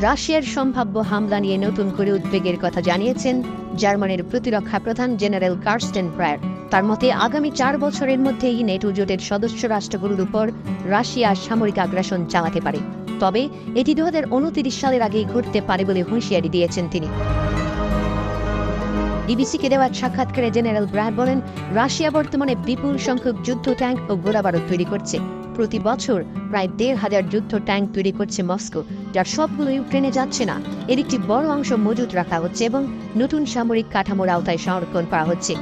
রাশিয়ার সম্ভাব্য হামলা নিয়ে নতুন করে উদ্বেগের কথা জানিয়েছেন জার্মানির প্রতিরক্ষা প্রধান জেনারেল কার্স্টেন প্রায়ার। তার মতে আগামী 4 বছরের মধ্যেই নেটো জোটের সদস্য রাষ্ট্রগুলোর উপর রাশিয়া সামরিক আগ্রাসন চালাতে পারে, তবে এটি 2029 সালের আগেই ঘটতে পারে বলে হুঁশিয়ারি দিয়েছেন তিনি। বিবিসিকে দেওয়া সাক্ষাৎকারে জেনারেল ব্রায়ার বলেন, রাশিয়া বর্তমানে বিপুল সংখ্যক যুদ্ধ ট্যাঙ্ক ও গোলাবারুদ তৈরি করছে। প্রতি বছর প্রায় 1,500 যুদ্ধ ট্যাঙ্ক তৈরি করছে মস্কো, যার সবগুলো ইউক্রেনে যাচ্ছে না। এর একটি বড় অংশ মজুত রাখা হচ্ছে এবং নতুন সামরিক কাঠামোর আওতায় সংরক্ষণ করা হচ্ছে,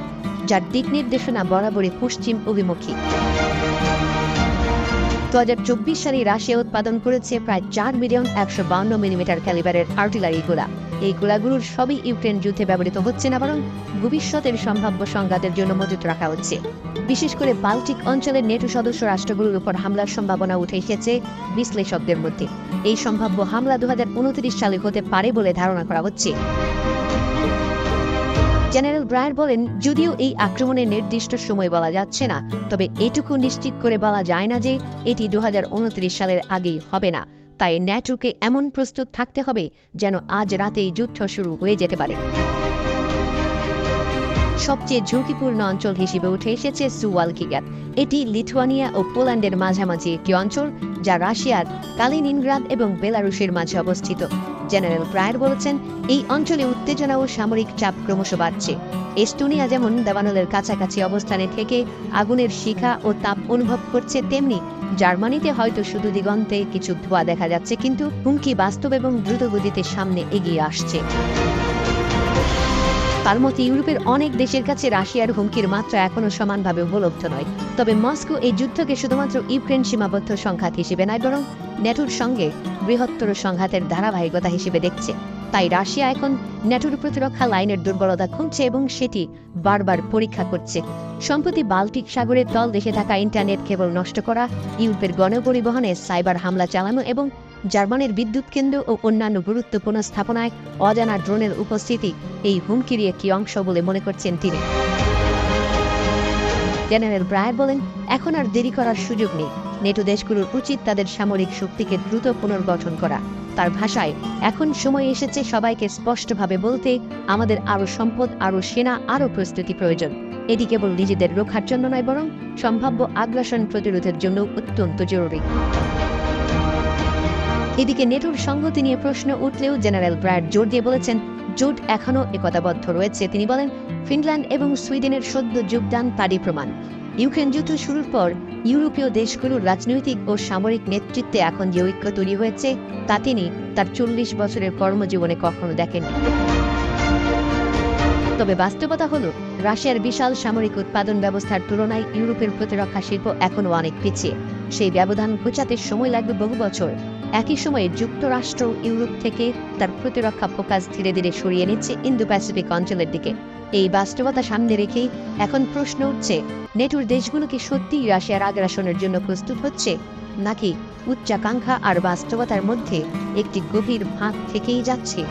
যার দিক নির্দেশনা বরাবরই পশ্চিম অভিমুখী। 2024 সালে রাশিয়া উৎপাদন করেছে প্রায় 4,152 মিলিমিটার ক্যালিবারের আর্টিলারি গোলা। এই গোলাগুলোর সবই ইউক্রেন যুদ্ধে ব্যবহৃত হচ্ছে না, বরং ভবিষ্যতের সম্ভাব্য সংঘাতের জন্য মজুত রাখা হচ্ছে। বিশেষ করে বাল্টিক অঞ্চলের নেটো সদস্য রাষ্ট্রগুলোর উপর হামলার সম্ভাবনা উঠে এসেছে বিশ্লেষকদের মধ্যে। এই সম্ভাব্য হামলা 2029 সালে হতে পারে বলে ধারণা করা হচ্ছে। জেনারেল ব্রায়ার বলেন, যদিও এই আক্রমণের নির্দিষ্ট সময় বলা যাচ্ছে না, তবে এটুকু নিশ্চিত করে বলা যায় না যে এটি 2029 সালের আগেই হবে না। তাই ন্যাটোকে এমন প্রস্তুত থাকতে হবে যেন আজ রাতেই যুদ্ধ শুরু হয়ে যেতে পারে। সবচেয়ে ঝুঁকিপূর্ণ অঞ্চল হিসেবে উঠে এসেছে সুওয়ালকি-গ্রাদ। এটি লিথুয়ানিয়া ও পোল্যান্ডের মাঝামাঝি একটি অঞ্চল, যা রাশিয়ার কালিনিনগ্রাদ এবং বেলারুশের মাঝে অবস্থিত। জেনারেল প্রায়ার বলেছেন, এই অঞ্চলে উত্তেজনা ও সামরিক চাপ ক্রমশ বাড়ছে। এস্তোনিয়া যেমন দাবানলের কাছাকাছি অবস্থানে থেকে আগুনের শিখা ও তাপ অনুভব করছে, তেমনি জার্মানিতে হয়তো শুধু দিগন্তে কিছু ধোঁয়া দেখা যাচ্ছে, কিন্তু হুমকি বাস্তব এবং দ্রুতগতিতে সামনে এগিয়ে আসছে। তার মতে ইউরোপের অনেক দেশের কাছে রাশিয়ার হুমকির মাত্রা এখনও সমানভাবে উপলব্ধ নয়। তবে মস্কো এই যুদ্ধকে শুধুমাত্র ইউক্রেন সীমাবদ্ধ সংঘাত হিসেবে নয়, বরং ন্যাটোর সঙ্গে বৃহত্তর সংঘাতের ধারাবাহিকতা হিসেবে দেখছে। তাই রাশিয়া এখন ন্যাটোর প্রতিরক্ষা লাইনের দুর্বলতা খুঁজছে এবং সেটি বারবার পরীক্ষা করছে। সম্প্রতি বাল্টিক সাগরের তল দেশে থাকা ইন্টারনেট কেবল নষ্ট করা, ইউরোপের গণপরিবহনে সাইবার হামলা চালানো এবং জার্মানির বিদ্যুৎ কেন্দ্র ও অন্যান্য গুরুত্বপূর্ণ স্থাপনায় অজানা ড্রোনের উপস্থিতি এই হুমকির একটি অংশ বলে মনে করছেন তিনি। জেনারেল ব্রায়ার বলেন, এখন আর দেরি করার সুযোগ নেই। নেটো দেশগুলোর উচিত তাদের সামরিক শক্তিকে দ্রুত পুনর্গঠন করা। তার ভাষায়, এখন সময় এসেছে সবাইকে স্পষ্টভাবে বলতে, আমাদের আরও সম্পদ, আরও সেনা, আরও প্রস্তুতি প্রয়োজন। এটি কেবল নিজেদের রক্ষার জন্য নয়, বরং সম্ভাব্য আগ্রাসন প্রতিরোধের জন্য অত্যন্ত জরুরি। এদিকে নেটোর সংহতি নিয়ে প্রশ্ন উঠলেও জেনারেল ব্রায়ার জোর দিয়ে বলেছেন, জোট এখনও একতাবদ্ধ রয়েছে। তিনি বলেন, ফিনল্যান্ড এবং সুইডেনের সদ্য যোগদান তারই প্রমাণ। ইউক্রেন যুদ্ধ শুরুর পর ইউরোপীয় দেশগুলোর রাজনৈতিক ও সামরিক নেতৃত্বে এখন যে ঐক্য তৈরি হয়েছে, তা তিনি তার 40 বছরের কর্মজীবনে কখনো দেখেননি। তবে বাস্তবতা হল, রাশিয়ার বিশাল সামরিক উৎপাদন ব্যবস্থার তুলনায় ইউরোপের প্রতিরক্ষা শিল্প এখনও অনেক পিছিয়ে। সেই ব্যবধান ঘোচাতে সময় লাগবে বহু বছর। একই সময়ে যুক্তরাষ্ট্র ইউরোপ থেকে তার প্রতিরক্ষা ফোকাস ধীরে ধীরে সরিয়ে নিচ্ছে ইন্দো প্যাসিফিক অঞ্চলের দিকে। এই বাস্তবতা সামনে রেখেই এখন প্রশ্ন উঠছে, নেটোর দেশগুলো কি সত্যিই রাশিয়ার আগ্রাসনের জন্য প্রস্তুত হচ্ছে, নাকি উচ্চাকাঙ্ক্ষা আর বাস্তবতার মধ্যে একটি গভীর ফাঁক থেকেই যাচ্ছে?